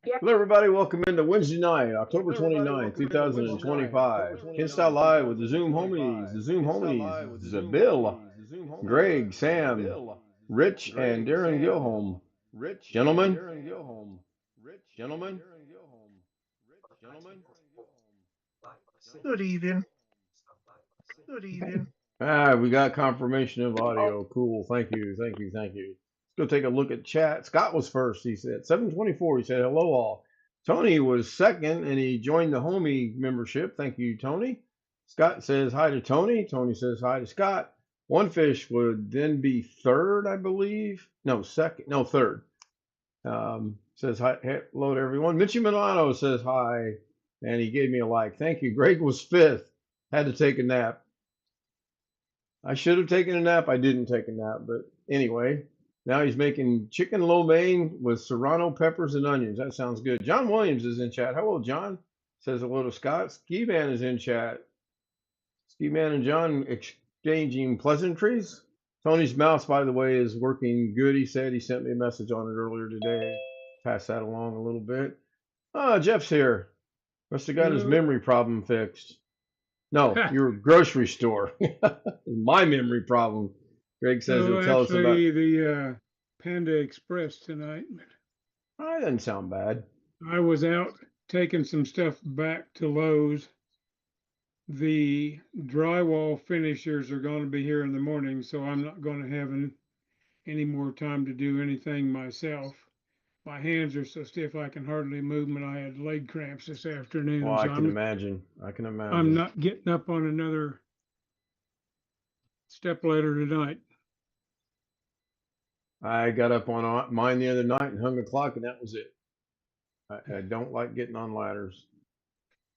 Hello, everybody. Welcome into Wednesday night, October 29th, 2025. Ken Style Live with the Zoom homies. The Zoom homies, Bill, Greg, Sam, Rich, and Darren Gilholm. Gentlemen, Good evening. Good evening. we got confirmation of audio. Cool. Thank you. Let's go take a look at chat. Scott was first, he said. 724, he said, hello all. Tony was second, and he joined the homie membership. Thank you, Tony. Scott says hi to Tony. Tony says hi to Scott. One Fish would then be third, I believe. No, second. No, third. Says hi, hello to everyone. Mitchie Milano says hi, and he gave me a like. Thank you. Greg was fifth. Had to take a nap. I should have taken a nap. I didn't take a nap, but anyway, now he's making chicken lo mein with serrano peppers and onions. That sounds good. John Williams is in chat. Hello, John. Says hello to Scott. Ski Man is in chat. Ski Man and John exchanging pleasantries. Tony's mouse, by the way, is working good. He said he sent me a message on it earlier today. Pass that along a little bit. Jeff's here. Must have got his memory problem fixed. No, your grocery store. My memory problem. Greg says he'll tell us about the Panda Express tonight. That doesn't sound bad. I was out taking some stuff back to Lowe's. The drywall finishers are going to be here in the morning, so I'm not going to have any more time to do anything myself. My hands are so stiff I can hardly move them, and I had leg cramps this afternoon. Well, so I can imagine. I'm not getting up on another step ladder tonight. I got up on mine the other night and hung a clock, and that was it. I don't like getting on ladders.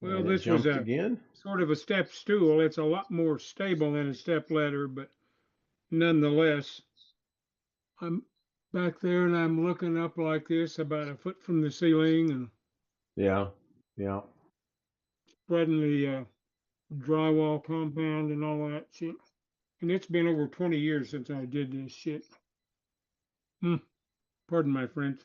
Well, and this was again. Sort of a step stool. It's a lot more stable than a step ladder, but nonetheless, I'm back there and I'm looking up like this, about a foot from the ceiling, and yeah, spreading the drywall compound and all that shit. And it's been over 20 years since I did this shit. Pardon my French.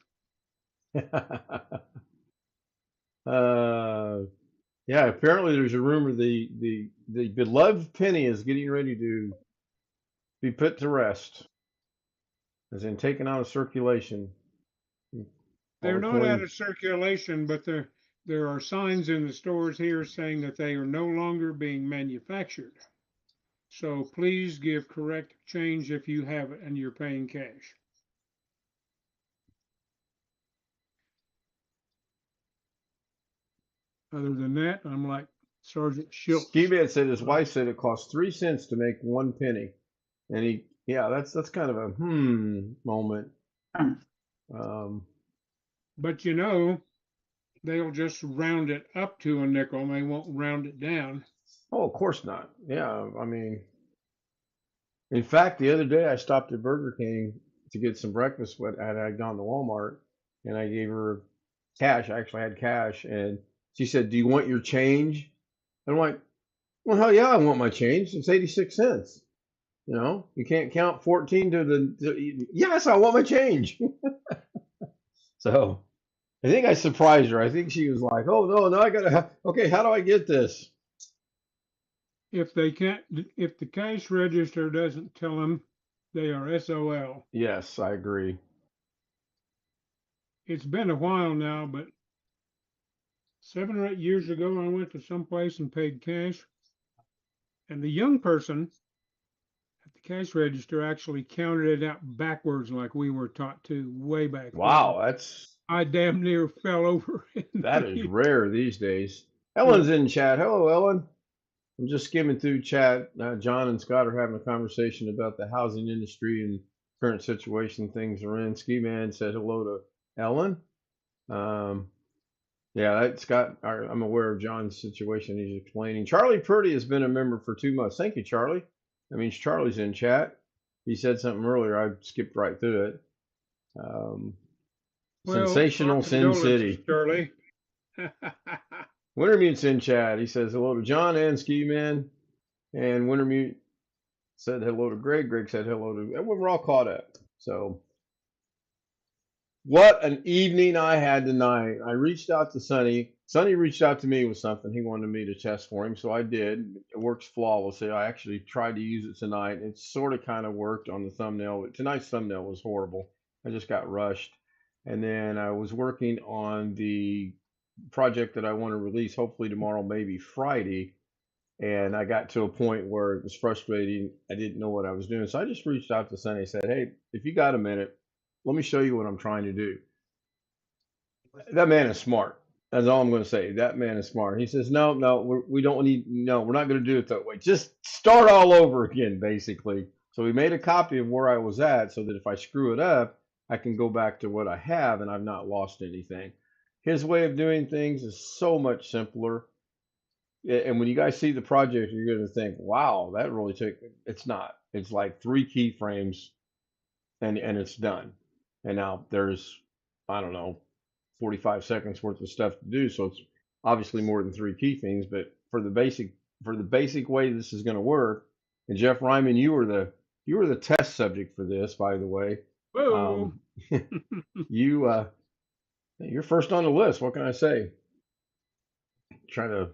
Yeah, apparently there's a rumor the beloved penny is getting ready to be put to rest, as in taken out of circulation. They're not out of circulation, but there are signs in the stores here saying that they are no longer being manufactured. So please give correct change if you have it and you're paying cash. Other than that, I'm like Sergeant Schultz. Ski-Man said his wife said it cost 3 cents to make 1 penny. And that's kind of a moment. But you know, they'll just round it up to a nickel. They won't round it down. Oh, of course not. Yeah, I mean, in fact, the other day I stopped at Burger King to get some breakfast. But I had gone to Walmart, and I gave her cash. I actually had cash, and she said, "Do you want your change?" And I'm like, "Well, hell yeah, I want my change. It's 86 cents. You know, you can't count 14 to yes, I want my change." So I think I surprised her. I think she was like, "Oh no, I gotta. Okay, how do I get this?" If the cash register doesn't tell them, they are SOL. Yes, I agree. It's been a while now, but 7 or 8 years ago, I went to some place and paid cash, and the young person at the cash register actually counted it out backwards, like we were taught to way back then. Wow, I damn near fell over. That is rare these days. Ellen's in chat. Hello, Ellen. I'm just skimming through chat. John and Scott are having a conversation about the housing industry and current situation things are in. Ski Man said hello to Ellen. Yeah, Scott, I'm aware of John's situation. He's explaining. Charlie Purdy has been a member for 2 months. Thank you, Charlie. That means Charlie's in chat. He said something earlier. I skipped right through it. Sensational Sin City. Charlie. Wintermute's in chat. He says hello to John and Ski Man. And Wintermute said hello to Greg. Greg said hello to, and we're all caught up. So what an evening I had tonight. I reached out to Sonny. Sonny reached out to me with something he wanted me to test for him, so I did. It works flawlessly. I actually tried to use it tonight. It sort of kind of worked on the thumbnail, but tonight's thumbnail was horrible. I just got rushed. And then I was working on the project that I want to release hopefully tomorrow, maybe Friday. And I got to a point where it was frustrating. I didn't know what I was doing. So I just reached out to Sonny and said, hey, if you got a minute, let me show you what I'm trying to do. That man is smart. That's all I'm going to say. That man is smart. He says, no, no, we don't need, no, we're not going to do it that way. Just start all over again, basically. So we made a copy of where I was at so that if I screw it up, I can go back to what I have and I've not lost anything. His way of doing things is so much simpler. And when you guys see the project, you're going to think, wow, that really took, it's not. It's like 3 keyframes and it's done. And now there's, I don't know, 45 seconds worth of stuff to do. So it's obviously more than 3 keyframes, but for the basic way this is going to work. And Jeff Ryman, you were the test subject for this, by the way. Whoa. You you're first on the list. What can I say? Trying to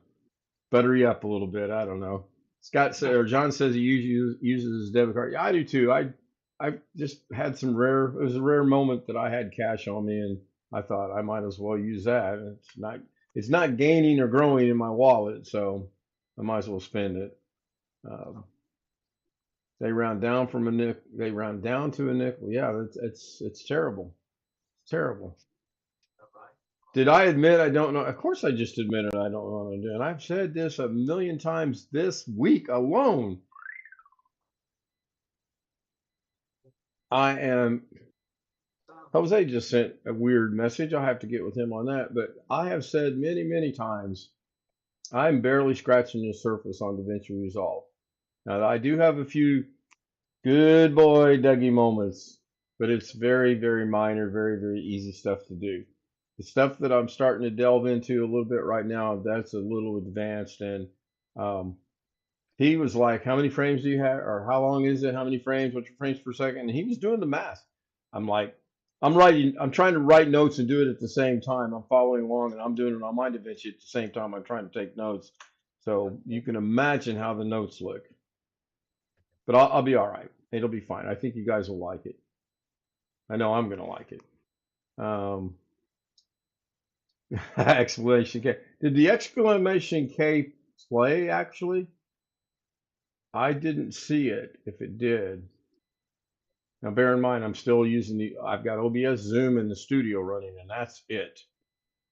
butter you up a little bit. I don't know. Scott said, or John says he uses his debit card. Yeah, I do too. I just had some rare. It was a rare moment that I had cash on me, and I thought I might as well use that. It's not gaining or growing in my wallet, so I might as well spend it. Um, they round down from a nickel. They round down to a nickel. Yeah, it's terrible. It's terrible. Did I admit I don't know? Of course, I just admitted I don't know what I'm doing. I've said this a million times this week alone. I am. Jose just sent a weird message. I'll have to get with him on that. But I have said many, many times I'm barely scratching the surface on DaVinci Resolve. Now, I do have a few good boy Dougie moments, but it's very, very minor, very, very easy stuff to do. The stuff that I'm starting to delve into a little bit right now, that's a little advanced. And um, he was like, how many frames do you have? Or how long is it? How many frames? What's your frames per second? And he was doing the math. I'm like, I'm trying to write notes and do it at the same time. I'm following along and I'm doing it on my DaVinci at the same time. I'm trying to take notes. So you can imagine how the notes look. But I'll be all right. It'll be fine. I think you guys will like it. I know I'm going to like it. Um, exclamation K. Did the exclamation K play actually? I didn't see it if it did. Now bear in mind, I'm still using I've got OBS Zoom in the studio running and that's it.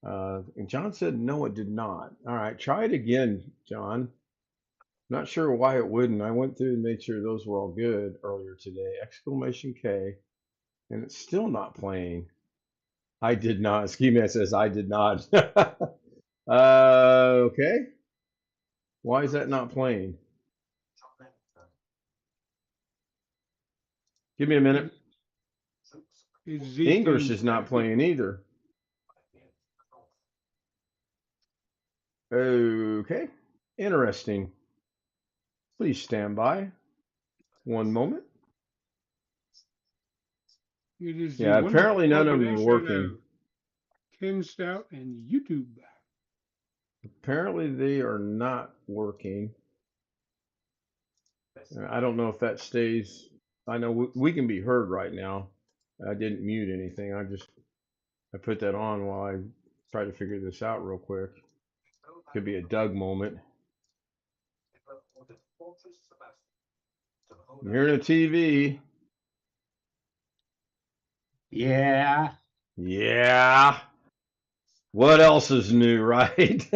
And John said, no, it did not. All right, try it again, John. Not sure why it wouldn't. I went through and made sure those were all good earlier today. Exclamation K. And it's still not playing. I did not. Ski Man says, I did not. Okay. Why is that not playing? Give me a minute. English is not playing either. Okay. Interesting. Please stand by. One moment. Yeah, apparently none of them are working. Ken Stout and YouTube. Apparently they are not working. I don't know if that stays. I know we can be heard right now. I didn't mute anything. I put that on while I try to figure this out real quick. Could be a Doug moment. I'm hearing a TV. Yeah. Yeah. What else is new, right?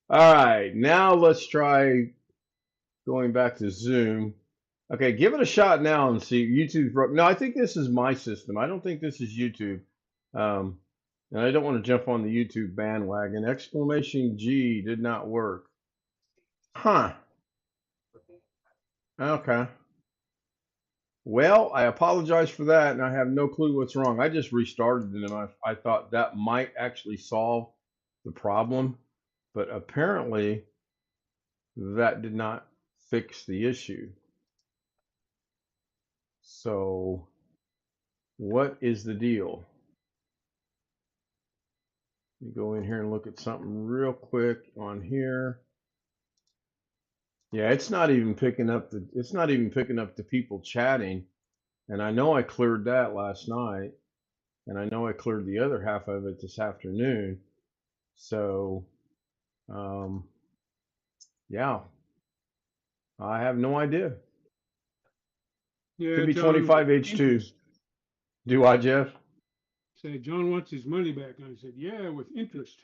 All right, now let's try going back to Zoom. Okay, give it a shot now and see. YouTube's broke. No, I think this is my system. I don't think this is YouTube. And I don't want to jump on the YouTube bandwagon. Exclamation G did not work. Huh. Okay. Well, I apologize for that, and I have no clue what's wrong. I just restarted it, and I thought that might actually solve the problem, but apparently that did not fix the issue. So what is the deal? Let me go in here and look at something real quick on here. Yeah, it's not even picking up the people chatting. And I know I cleared that last night, and I know I cleared the other half of it this afternoon. So yeah, I have no idea. Yeah, Could be John, 25H2. Do I, Jeff? say John wants his money back. And I said, yeah, with interest.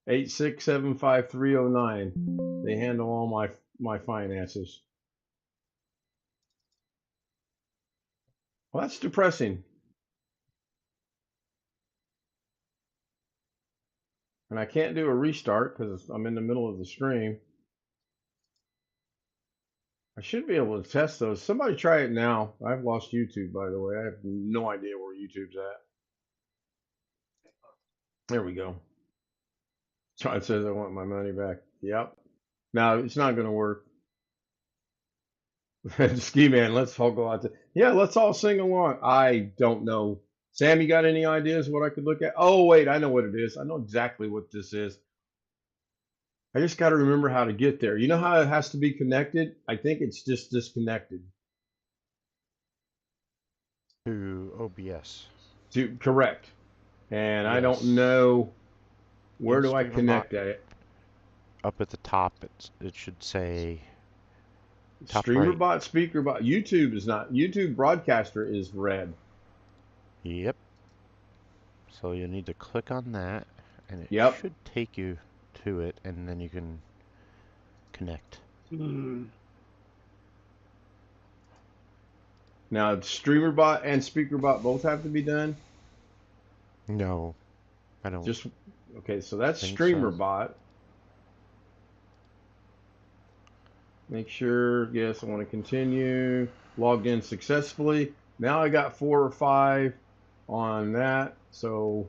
8675309. They handle all my finances. Well, that's depressing. And I can't do a restart because I'm in the middle of the stream. I should be able to test those. Somebody try it now. I've lost YouTube, by the way. I have no idea where YouTube's at. There we go. John says I want my money back. Yep. Now it's not going to work. Ski man, let's all go out to. Yeah, let's all sing along. I don't know. Sam, you got any ideas what I could look at? Oh, wait, I know what it is. I know exactly what this is. I just got to remember how to get there. You know how it has to be connected? I think it's just disconnected. To OBS. Correct. And I don't Yes. know where In do I StreamerBot, connect it? Up at the top, it should say top StreamerBot, right. SpeakerBot. YouTube is not. YouTube Broadcaster is red. Yep. So you need to click on that, and it Yep. should take you to it, and then you can connect. Now, StreamerBot and SpeakerBot both have to be done. No, I don't. Just okay. So that's think so. StreamerBot. Make sure. Yes, I want to continue. Logged in successfully. Now I got 4 or 5 on that. So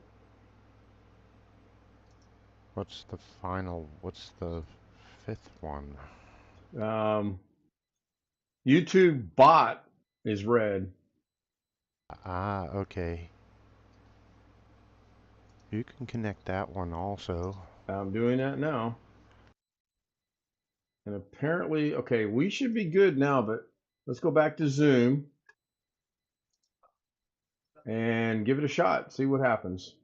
What's the what's the 5th one? YouTube bot is red. Ah, okay. You can connect that one also. I'm doing that now. And apparently, okay, we should be good now, but let's go back to Zoom and give it a shot. See what happens.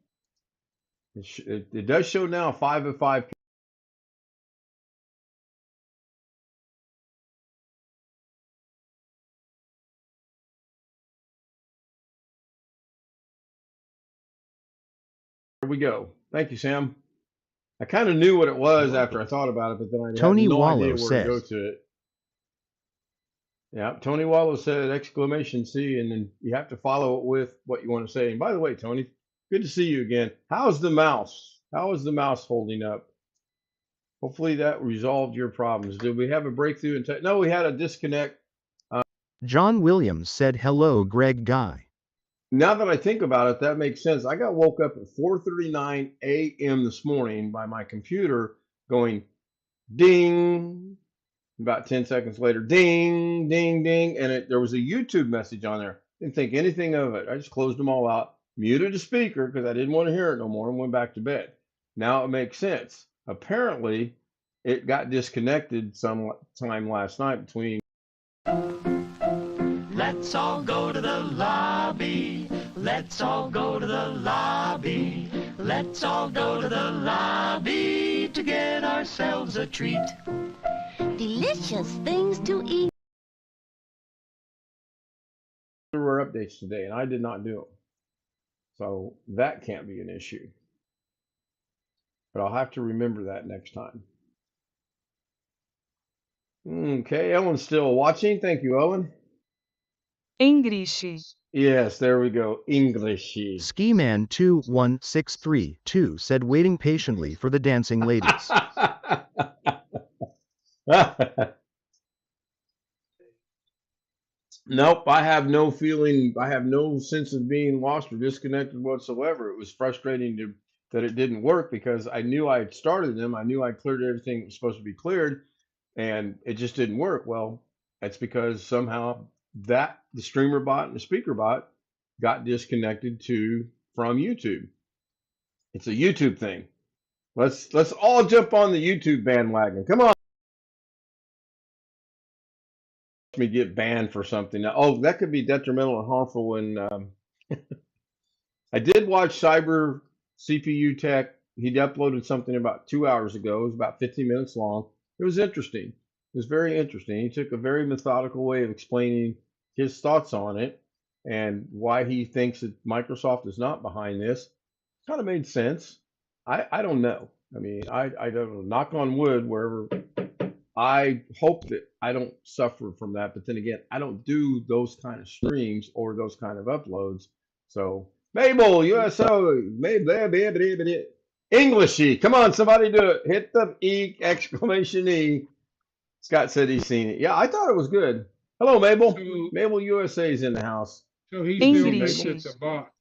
It does show now 5 of 5. Here we go. Thank you, Sam. I kind of knew what it was after I thought about it, but then I Tony had no Wallow idea where to go says, to it. Yeah, Tony Wallow said exclamation C, and then you have to follow it with what you want to say. And by the way, Tony, good to see you again. How's the mouse? How is the mouse holding up? Hopefully that resolved your problems. Did we have a breakthrough in tech? No, we had a disconnect. John Williams said, hello, Greg Guy. Now that I think about it, that makes sense. I got woke up at 4:39 a.m. this morning by my computer going ding. About 10 seconds later, ding, ding, ding, and there was a YouTube message on there. Didn't think anything of it. I just closed them all out, muted the speaker because I didn't want to hear it no more, and went back to bed. Now it makes sense. Apparently, it got disconnected sometime last night between. Let's all go to the lobby. Let's all go to the lobby. Let's all go to the lobby to get ourselves a treat. Delicious things to eat. There were updates today, and I did not do them. So that can't be an issue. But I'll have to remember that next time. Okay, Ellen's still watching. Thank you, Ellen. English. Yes, there we go. Englishy. Skiman 21632 said, waiting patiently for the dancing ladies. Nope, I have no feeling, I have no sense of being lost or disconnected whatsoever. It was frustrating that it didn't work because I knew I had started them. I knew I cleared everything that was supposed to be cleared. and it just didn't work. Well, that's because somehow the streamer bot and the speaker bot got disconnected from YouTube. It's a YouTube thing. Let's all jump on the YouTube bandwagon. Come on. Me get banned for something. Now, oh, that could be detrimental and harmful. When I did watch Cyber CPU Tech, he uploaded something about 2 hours ago. It was about 15 minutes long. It was interesting. It was very interesting. He took a very methodical way of explaining his thoughts on it and why he thinks that Microsoft is not behind this. Kind of made sense. I don't know. I mean, I don't know. Knock on wood, wherever. I hope that I don't suffer from that. But then again, I don't do those kind of streams or those kind of uploads. So, Mabel, USO, Englishy. Come on, somebody do it. Hit the E exclamation E. Scott said he's seen it. Yeah, I thought it was good. Hello, Mabel. So, Mabel USA is in the house. so he still English. thinks it's a bot.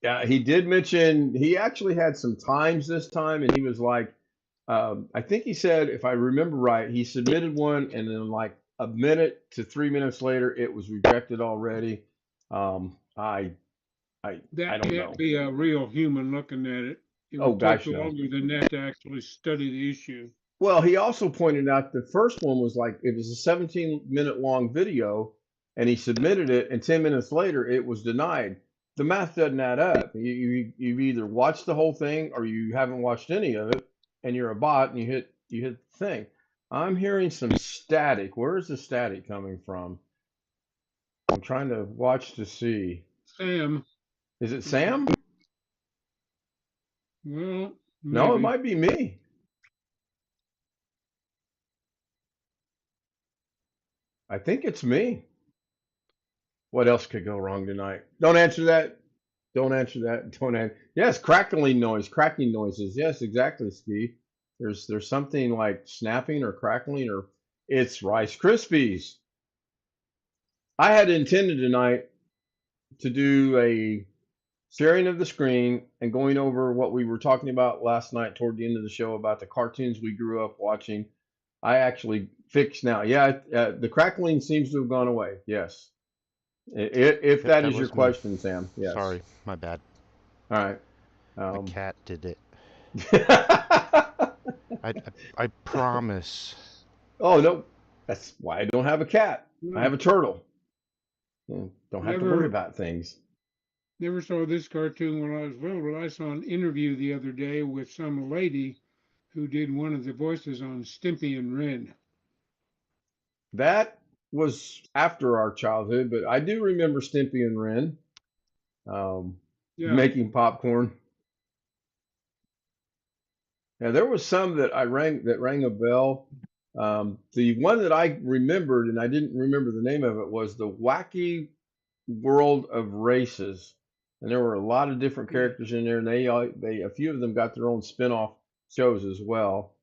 Yeah, he did mention he actually had some times this time, and he was like, I think he said, if I remember right, he submitted one, and then like a minute to 3 minutes later, it was rejected already. I That don't can't know. be a real human looking at it. It Oh would take gosh, no. longer than that to actually study the issue. Well, he also pointed out the first one was like it was a 17-minute long video, and he submitted it, and 10 minutes later, it was denied. The math doesn't add up. You've either watched the whole thing or you haven't watched any of it, and you're a bot and you hit the thing. I'm hearing some static. Where is the static coming from? I'm trying to watch to see. Sam, Is it Sam? well, No, it maybe. might be me. I think it's me. What else could go wrong tonight? Don't answer that. Don't answer that. Don't answer. Yes, crackling noise, cracking noises. Yes, exactly, Steve. There's something like snapping or crackling, or it's Rice Krispies. I had intended tonight to do a sharing of the screen and going over what we were talking about last night toward the end of the show about the cartoons we grew up watching. I actually fixed now. Yeah, the crackling seems to have gone away. Yes. If that is your was me. question, Sam. Yes. Sorry, my bad. All right. My cat did it. I promise. Oh, no. That's why I don't have a cat. I have a turtle. Don't have to worry about things. Never saw this cartoon when I was little, but I saw an interview the other day with some lady who did one of the voices on Stimpy and Ren. That was after our childhood, but I do remember Stimpy and Ren Yeah. making popcorn. Now there was some that rang a bell. The one that I remembered, and I didn't remember the name of it, was the Wacky World of Races, and there were a lot of different characters in there, and they a few of them got their own spin-off shows as well.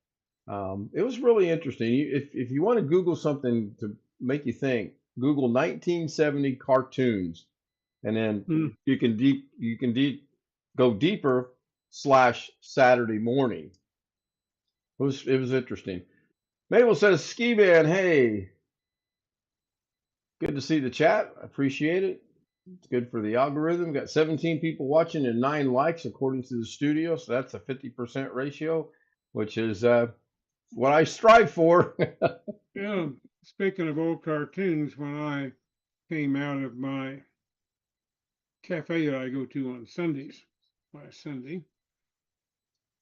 It was really interesting. If you want to Google something to make you think, Google 1970 cartoons, and then you can go deeper / Saturday morning. It was interesting. Mabel says, Ski Band, hey. Good to see the chat. I appreciate it. It's good for the algorithm. Got 17 people watching and 9 likes according to the studio. So that's a 50% ratio, which is what I strive for. Yeah. Speaking of old cartoons, when I came out of my cafe that I go to on Sundays, last Sunday,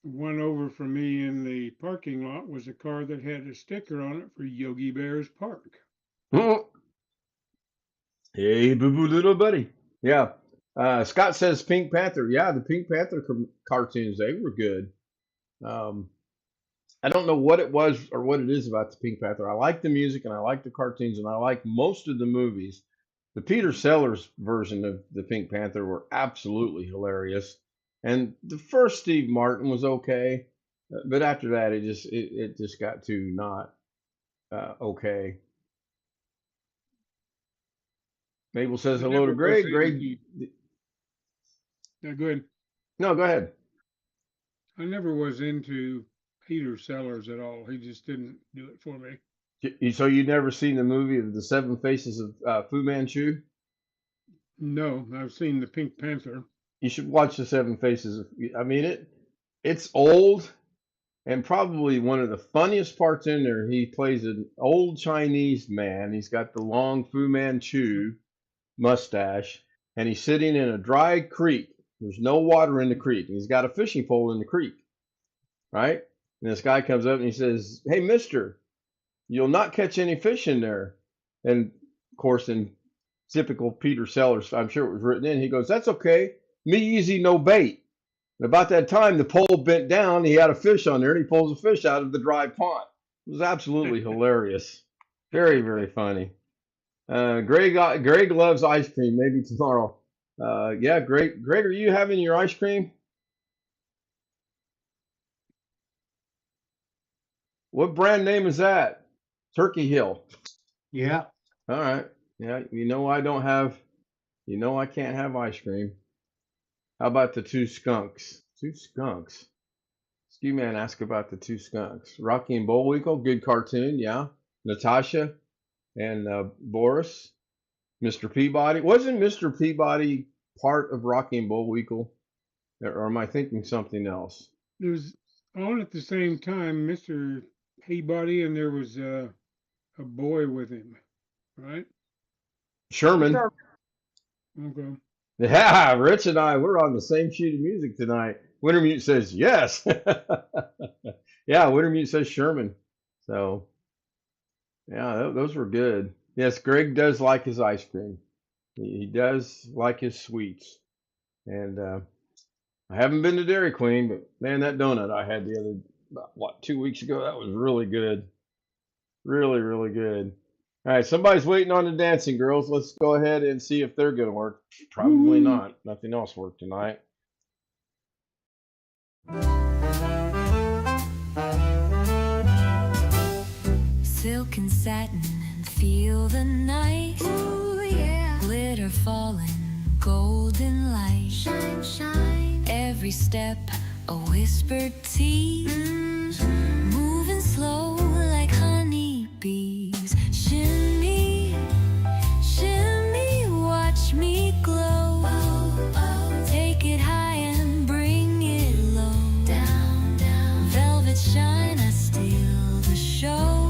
one over from me in the parking lot was a car that had a sticker on it for Yogi Bear's Park. Hey, boo-boo little buddy. Yeah. Scott says Pink Panther. Yeah, the Pink Panther cartoons, they were good. I don't know what it was or what it is about the Pink Panther. I like the music and I like the cartoons and I like most of the movies. The Peter Sellers version of the Pink Panther were absolutely hilarious. And the first Steve Martin was okay, but after that it just got to not okay. Mabel says hello to Greg. Greg, Yeah, good. no, go ahead. I never was into Peter Sellers at all. He just didn't do it for me. So you never seen the movie of the Seven Faces of Fu Manchu? No, I've seen the Pink Panther. You should watch the Seven Faces. I mean, it's old and probably one of the funniest parts in there. He plays an old Chinese man. He's got the long Fu Manchu mustache, and he's sitting in a dry creek. There's no water in the creek, and he's got a fishing pole in the creek, right? And this guy comes up and he says, "Hey, mister, you'll not catch any fish in there." And of course, in typical Peter Sellers, I'm sure it was written in, he goes, "That's okay. Me easy, no bait." And about that time, the pole bent down. He had a fish on there, and he pulls a fish out of the dry pond. It was absolutely hilarious. Very, very funny. Greg loves ice cream. Maybe tomorrow. Yeah, Greg, are you having your ice cream? What brand name is that? Turkey Hill. Yeah. All right. Yeah, I can't have ice cream. How about the two skunks? Two skunks. Ski Man asked about the two skunks. Rocky and Bullwinkle, good cartoon, yeah. Natasha and Boris. Mr. Peabody. Wasn't Mr. Peabody part of Rocky and Bullwinkle? Or am I thinking something else? It was on at the same time, Mr. Peabody, and there was a boy with him, right? Sherman. Okay. Yeah, Rich and I, we're on the same sheet of music tonight. Wintermute says yes. Yeah, Wintermute says Sherman. So, yeah, those were good. Yes, Greg does like his ice cream. He does like his sweets. And I haven't been to Dairy Queen, but man, that donut I had about 2 weeks ago, that was really good. Really, really good. All right, somebody's waiting on the dancing girls. Let's go ahead and see if they're going to work. Probably not. Nothing else worked tonight. Silk and satin and feel the night. Ooh, yeah. Glitter falling, golden light. Shine, shine. Every step a whispered tease. Moving slow like honey bees. Shimmy, shimmy, watch me glow. Oh, oh. Take it high and bring it low. Down, down. Velvet shine, I steal the show.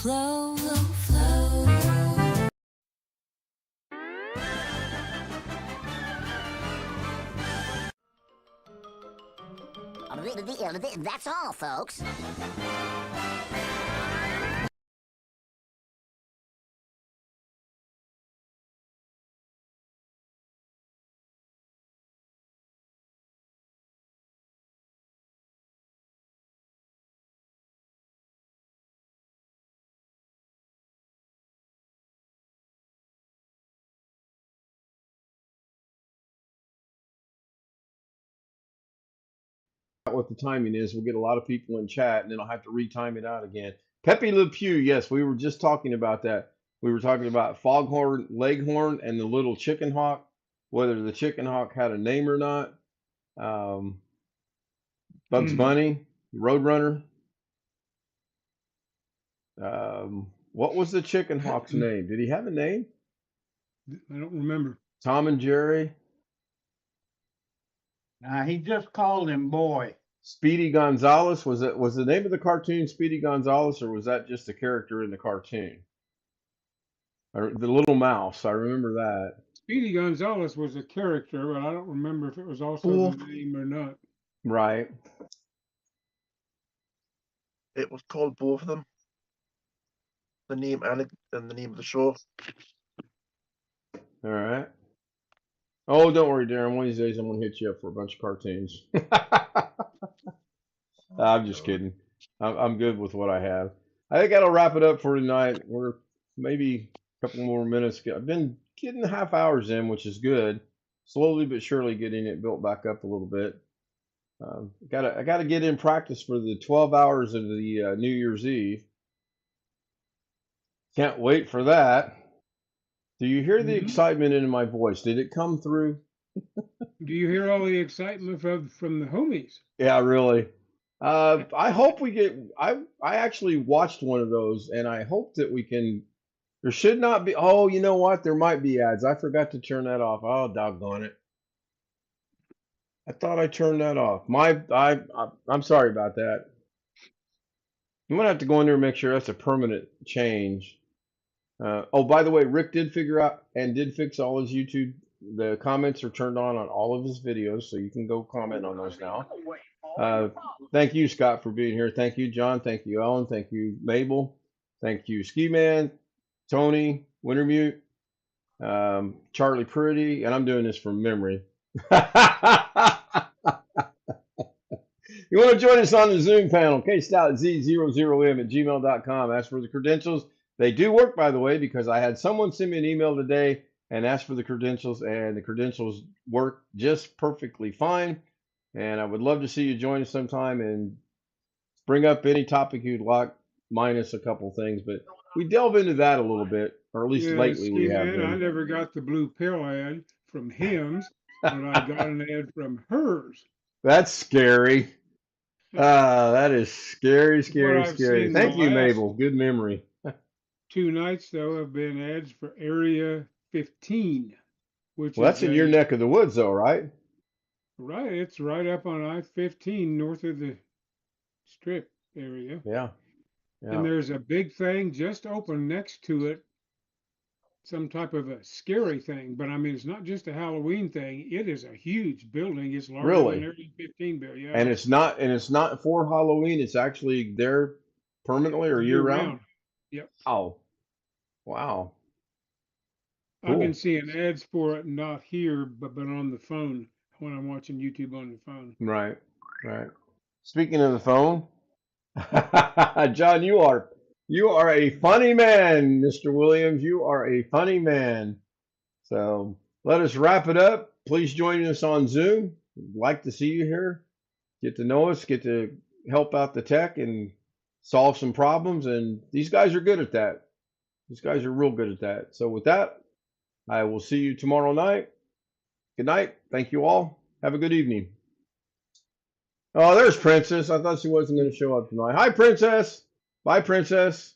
Flow, flow. That's all, folks. What the timing is. We'll get a lot of people in chat, and then I'll have to retime it out again. Pepe Le Pew, yes, we were just talking about that. We were talking about foghorn, leghorn, and the little chicken hawk, whether the chicken hawk had a name or not. Bugs Bunny, Roadrunner. What was the chicken hawk's name? Did he have a name? I don't remember. Tom and Jerry. He just called him Boy. Speedy Gonzales, was the name of the cartoon Speedy Gonzales, or was that just a character in the cartoon? The little mouse, I remember that. Speedy Gonzales was a character, but I don't remember if it was also the name or not. Right. It was called both of them. The name and the name of the show. All right. Oh, don't worry, Darren. One of these days I'm going to hit you up for a bunch of cartoons. I'm just kidding. I'm good with what I have. I think that'll wrap it up for tonight. We're maybe a couple more minutes. I've been getting the half hours in, which is good. Slowly but surely getting it built back up a little bit. I gotta get in practice for the 12 hours of the New Year's Eve. Can't wait for that. Do you hear the Mhm. excitement in my voice? Did it come through? Do you hear all the excitement from the homies? Yeah, really. I hope we get. I actually watched one of those, and I hope that we can. There should not be. Oh, you know what? There might be ads. I forgot to turn that off. Oh, doggone it! I thought I turned that off. I'm sorry about that. I'm gonna have to go in there and make sure that's a permanent change. Oh, by the way, Rick did figure out and did fix all his YouTube. The comments are turned on all of his videos, so you can go comment on those now. Thank you, Scott, for being here. Thank you, John. Thank you, Ellen. Thank you, Mabel. Thank you, Ski Man, Tony, Wintermute, Charlie Pretty, and I'm doing this from memory. You want to join us on the Zoom panel, kstout00m@gmail.com. Ask for the credentials. They do work, by the way, because I had someone send me an email today and ask for the credentials, and the credentials work just perfectly fine. And I would love to see you join us sometime and bring up any topic you'd like, minus a couple things. But we delve into that a little bit, or at least Yeah, lately we Ski have Man, I been. never got the blue pill ad from him's, but I got an ad from hers. That's scary. That is scary, What scary, I've scary. seen the Thank you, last Mabel. Good memory. 2 nights, though, have been ads for Area 15, which Well, is that's in your neck of the woods, though, right? right. It's right up on I-15 north of the Strip area. Yeah. And there's a big thing just open next to it, some type of a scary thing. But I mean, it's not just a Halloween thing. It is a huge building. It's larger than Really? Area 15 bill. Yeah. And it's not for Halloween. It's actually there permanently or year round. Yep. Oh, wow. I've been Cool. seeing ads for it, not here, but on the phone when I'm watching YouTube on the phone. Right. Right. Speaking of the phone, John, you are a funny man, Mr. Williams. You are a funny man. So let us wrap it up. Please join us on Zoom. We'd like to see you here. Get to know us, get to help out the tech and solve some problems. And these guys are good at that. These guys are real good at that. So with that, I will see you tomorrow night. Good night. Thank you all. Have a good evening. Oh, there's Princess. I thought she wasn't going to show up tonight. Hi, Princess. Bye, Princess.